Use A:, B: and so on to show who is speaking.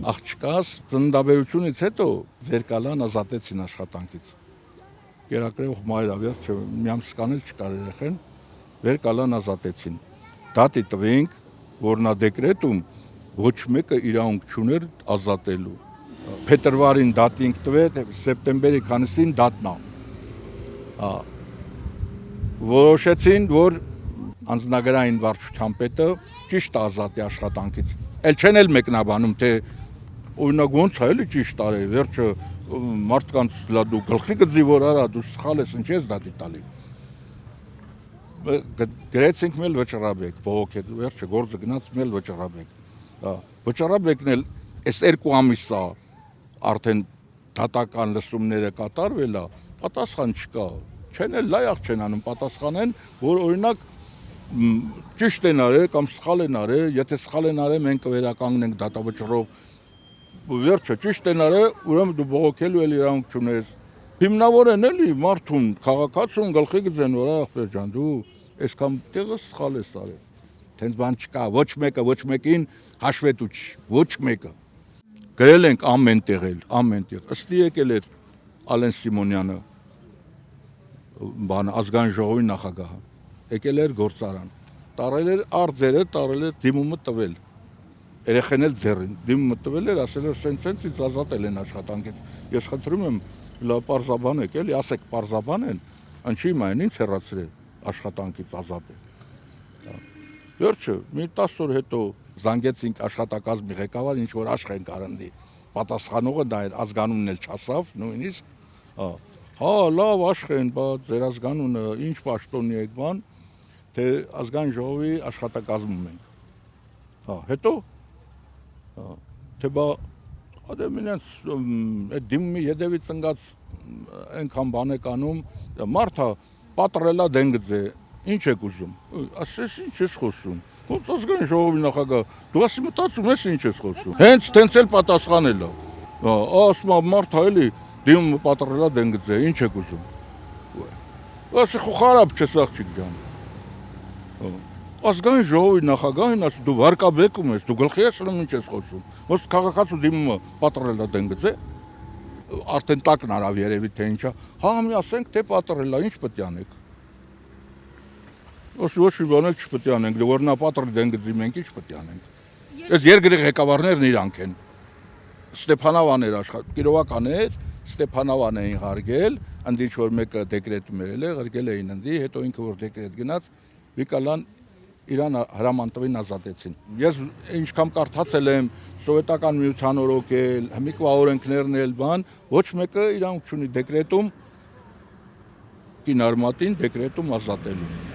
A: աղջկաս ծննդաբերությունից հետո Վերկալան ազատեցին աշխատանքից։ Կերակրող մայրը վերջը մի ամս կանել չկար երեխեն, Վերկալան ազատեցին։ Դատի տվինք, որ նա դեկրետում ոչ մեկը իրավունք չուներ ազատելու։ Փետրվարին դատինք տվել, սեպտեմբերի քանիսին դատնա։ Որոշեցին, որ անձնագրային վարչության պետը ճիշտ ազատի աշխատանքից։ Էլ չեն էլ մեկնաբանում, թե օրինակ ոնց է էլի ճիշտ արել, վերջը մարդկանց լա դու գլխի գծի որ արա, դու սխալ ես, ինչ ես դատի տալի։ Գրեցինք մել վճռաբեկ, բողոք հետ, վերջը գործը գնաց մել վճռաբեկ։ Վճռաբեկն էլ այս 2 ամիսա արդեն դատական լսումները կատարվել է, պատասխան չկա։ Չեն էլ լայ չեն անում, պատասխանեն, որ օրինակ ճիշտ են արել կամ սխալ են արել, եթե սխալ են արել, մենք կվերականգնենք դատավճռով։ Վերջը ճիշտ են արել, ուրեմն դու բողոքելու էլ իրավունք չունես։ Հիմնավոր են էլի մարդուն, քաղաքացուն գլխի գծեն, որ ախպեր ջան, դու այսքան տեղը սխալ ես արել։ Տենց բան չկա, ոչ մեկին հաշվետու չի, ոչ մեկը։ Գրել ենք ամեն տեղ, ըստի եկել էր Ալեն Սիմոնյանը, ազգային ժողովի նախագահը, եկել էր գործարան, տարել էր արձերը, տարել էր դիմումը տվել, երեխեն էլ ձեռին, դիմումը տվել էր, ասել էր սենց ինձ ազատել են աշխատանքից, ես խնդրում եմ, լա պարզաբանեք, էլի ասեք պարզաբան են, ինչի մայն ինձ հեռացրել աշխատանքից ազատել։ Վերջը, մի 10 օր հետո զանգեցինք աշխատակազմի ղեկավար, ինչ որ Աշխեն Կարնդի, պատասխանողը դա էր, ազգանունն էլ չասավ, նույնիսկ, հա, լավ Աշխեն, բայց ձեր ազգանունը ինչ պաշտոնի եք բան, թե ազգային ժողովի աշխատակազմում ենք։ Հետո, թե բա, մինենց այդ դիմումի ետևից ընկած այնքան բան եք անում, մարդը պատռելա դենգձ է, ինչ եք ուզում, ասես ինչ ես խոսում, ոնց ազգային ժողովի նախագահ, դու ասի մտածում ես ինչ ես խոսում, հենց տենց էլ պատասխանել է, ասում մարդը էլի դիմումը պատռելա դենգձ է, ինչ եք ուզում, ասի խարապ չես աղջիկ ջան, ազգային ժողովի նախագահին ասի դու վարկաբեկում ես, դու գլխի ես անում ինչ ես խոսում, ոնց քաղաքացու դիմումը պատռելա դենգձ է, արդեն տակն արավ երևի թե ինչա, հա մի ասենք թե պատռելա, ինչ պետք է անեք։ Ոչ մի բան էլ չպետք է անենք, որ նա պատռի դենգձի մենք ինչ պետք է անենք։ Այս երկրի ղեկավարներն իրանք են։ Ստեփանավան էր Կիրովական էր, Ստեփանավան էին հարգել, ընդ ինչ որ մեկը դեկրետում էր, ղրկել էին ընդի, հետո ինքը որ դեկրետ գնաց, Վիկալան իրան հրամանտվին ազատեցին։ Ես ինչքան կարդացել եմ սովետական միության օրոքել, հմիկվա օրենքներն էլ բան, ոչ մեկը իրանք չունի դեկրետում կինարմատին դեկրետում ազատելու։